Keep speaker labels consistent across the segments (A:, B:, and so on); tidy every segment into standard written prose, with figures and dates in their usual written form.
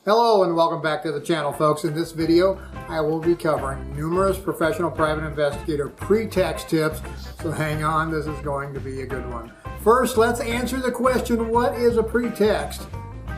A: Hello and welcome back to the channel, folks. In this video, I will be covering numerous professional private investigator pretext tips, so hang on, this is going to be a good one. First, let's answer the question, what is a pretext?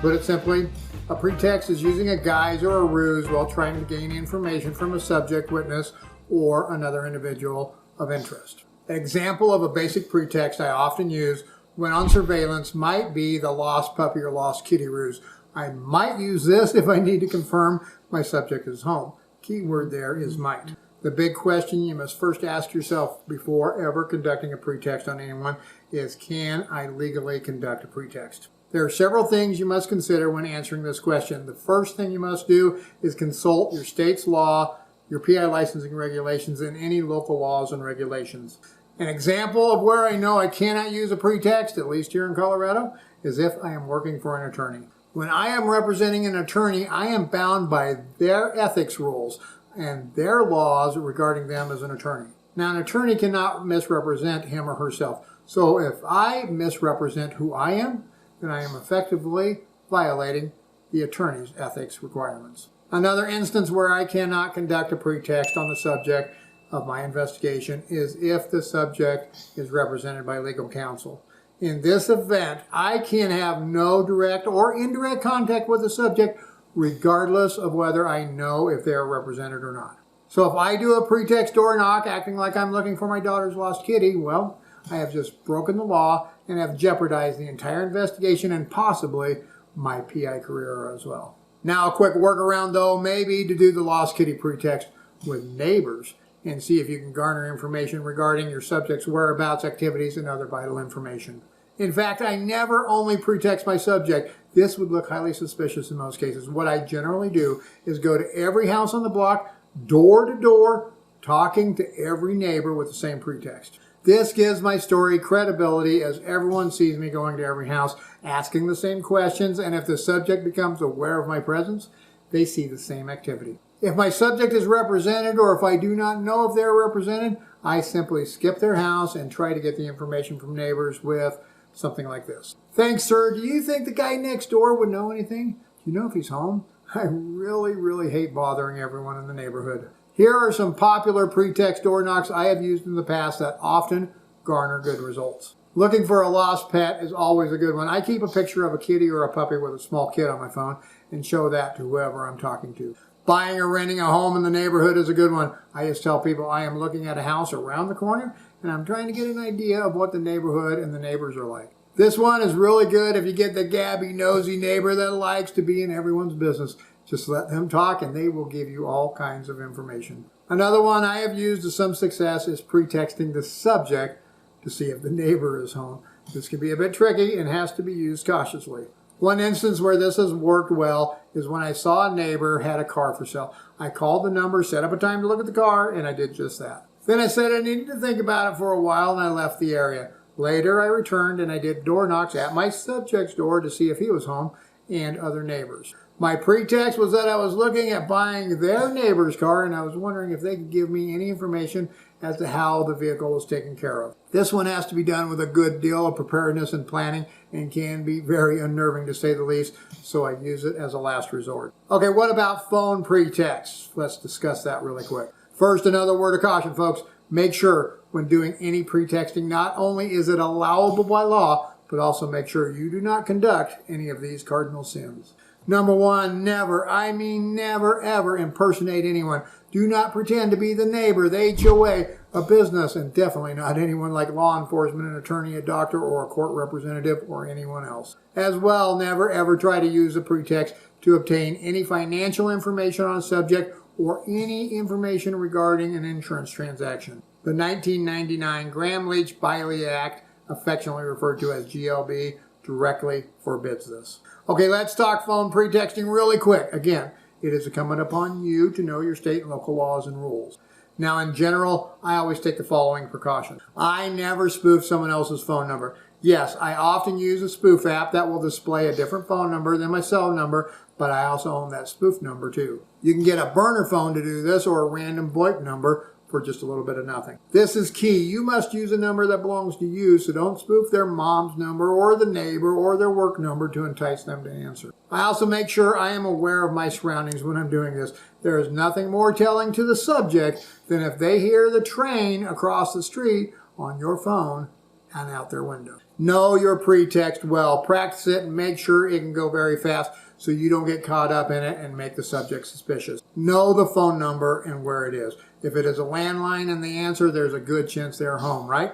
A: Put it simply, a pretext is using a guise or a ruse while trying to gain information from a subject, witness, or another individual of interest. An example of a basic pretext I often use when on surveillance might be the lost puppy or lost kitty ruse. I might use this if I need to confirm my subject is home. Keyword there is might. The big question you must first ask yourself before ever conducting a pretext on anyone is, can I legally conduct a pretext? There are several things you must consider when answering this question. The first thing you must do is consult your state's law, your PI licensing regulations, and any local laws and regulations. An example of where I know I cannot use a pretext, at least here in Colorado, is if I am working for an attorney. When I am representing an attorney, I am bound by their ethics rules and their laws regarding them as an attorney. Now, an attorney cannot misrepresent him or herself. So if I misrepresent who I am, then I am effectively violating the attorney's ethics requirements. Another instance where I cannot conduct a pretext on the subject of my investigation is if the subject is represented by legal counsel. In this event, I can have no direct or indirect contact with the subject regardless of whether I know if they are represented or not. So if I do a pretext door knock acting like I'm looking for my daughter's lost kitty, well, I have just broken the law and have jeopardized the entire investigation and possibly my PI career as well. Now a quick workaround though may be to do the lost kitty pretext with neighbors and see if you can garner information regarding your subject's whereabouts, activities, and other vital information. In fact, I never only pretext my subject. This would look highly suspicious in most cases. What I generally do is go to every house on the block, door to door, talking to every neighbor with the same pretext. This gives my story credibility as everyone sees me going to every house, asking the same questions, and if the subject becomes aware of my presence, they see the same activity. If my subject is represented or if I do not know if they're represented, I simply skip their house and try to get the information from neighbors with something like this. Thanks, sir. Do you think the guy next door would know anything? Do you know if he's home? I really hate bothering everyone in the neighborhood. Here are some popular pretext door knocks I have used in the past that often garner good results. Looking for a lost pet is always a good one. I keep a picture of a kitty or a puppy with a small kid on my phone and show that to whoever I'm talking to. Buying or renting a home in the neighborhood is a good one. I just tell people I am looking at a house around the corner and I'm trying to get an idea of what the neighborhood and the neighbors are like. This one is really good if you get the gabby, nosy neighbor that likes to be in everyone's business. Just let them talk and they will give you all kinds of information. Another one I have used to some success is pretexting the subject to see if the neighbor is home. This can be a bit tricky and has to be used cautiously. One instance where this has worked well is when I saw a neighbor had a car for sale. I called the number, set up a time to look at the car, and I did just that. Then I said I needed to think about it for a while and I left the area. Later I returned and I did door knocks at my subject's door to see if he was home and other neighbors. My pretext was that I was looking at buying their neighbor's car and I was wondering if they could give me any information as to how the vehicle was taken care of. This one has to be done with a good deal of preparedness and planning and can be very unnerving to say the least, so I use it as a last resort. Okay, what about phone pretexts? Let's discuss that really quick. First, another word of caution, folks. Make sure when doing any pretexting, not only is it allowable by law, but also make sure you do not conduct any of these cardinal sins. Number one, never, I mean never ever impersonate anyone. Do not pretend to be the neighbor, the HOA, a business, and definitely not anyone like law enforcement, an attorney, a doctor, or a court representative, or anyone else. As well, never ever try to use a pretext to obtain any financial information on a subject or any information regarding an insurance transaction. The 1999 Gramm-Leach-Bliley Act, affectionately referred to as GLB, directly forbids this. Okay, let's talk phone pretexting really quick. Again, it is incumbent upon you to know your state and local laws and rules. Now, in general, I always take the following precautions. I never spoof someone else's phone number. Yes, I often use a spoof app that will display a different phone number than my cell number, but I also own that spoof number too. You can get a burner phone to do this or a random VoIP number. for just a little bit of nothing. This is key. You must use a number that belongs to you, so don't spoof their mom's number or the neighbor or their work number to entice them to answer. I also make sure I am aware of my surroundings when I'm doing this. There is nothing more telling to the subject than if they hear the train across the street on your phone and out their window. Know your pretext well. Practice it and make sure it can go very fast so you don't get caught up in it and make the subject suspicious. Know the phone number and where it is. If it is a landline and the answer, there's a good chance they're home, right?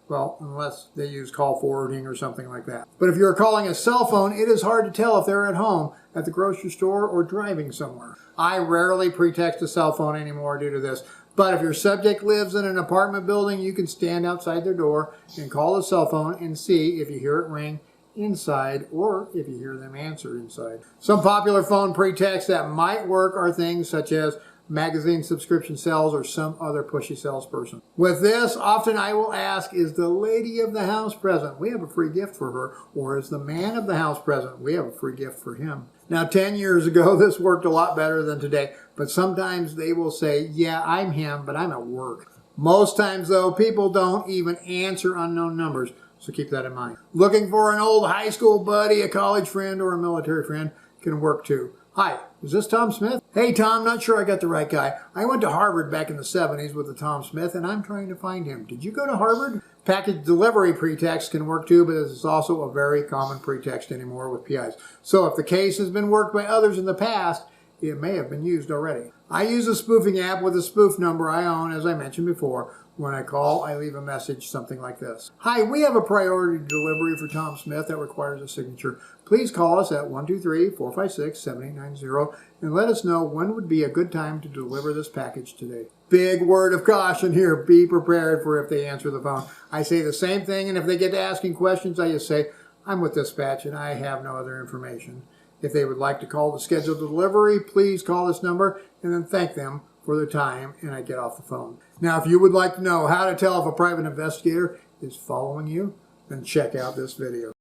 A: Well, unless they use call forwarding or something like that. But if you're calling a cell phone, it is hard to tell if they're at home, at the grocery store, or driving somewhere. I rarely pretext a cell phone anymore due to this. But if your subject lives in an apartment building, you can stand outside their door and call the cell phone and see if you hear it ring inside or if you hear them answer inside. Some popular phone pretexts that might work are things such as magazine subscription sales or some other pushy salesperson. With this, often I will ask, is the lady of the house present? We have a free gift for her. Or is the man of the house present? We have a free gift for him. Now, 10 years ago, this worked a lot better than today, but sometimes they will say, yeah, I'm him, but I'm at work. Most times, though, people don't even answer unknown numbers, so keep that in mind. Looking for an old high school buddy, a college friend, or a military friend can work too. Hi, is this Tom Smith? Hey, Tom, not sure I got the right guy. I went to Harvard back in the 70s with a Tom Smith, and I'm trying to find him. Did you go to Harvard? Package delivery pretext can work too, but this is also a very common pretext anymore with PIs. So if the case has been worked by others in the past, it may have been used already. I use a spoofing app with a spoof number I own, as I mentioned before. When I call, I leave a message something like this. Hi, we have a priority delivery for Tom Smith that requires a signature. Please call us at 123-456-7890 and let us know when would be a good time to deliver this package today. Big word of caution here. Be prepared for if they answer the phone. I say the same thing, and if they get to asking questions, I just say, I'm with dispatch and I have no other information. If they would like to call to schedule the delivery, please call this number and then thank them for their time, and I get off the phone. Now, if you would like to know how to tell if a private investigator is following you, then check out this video.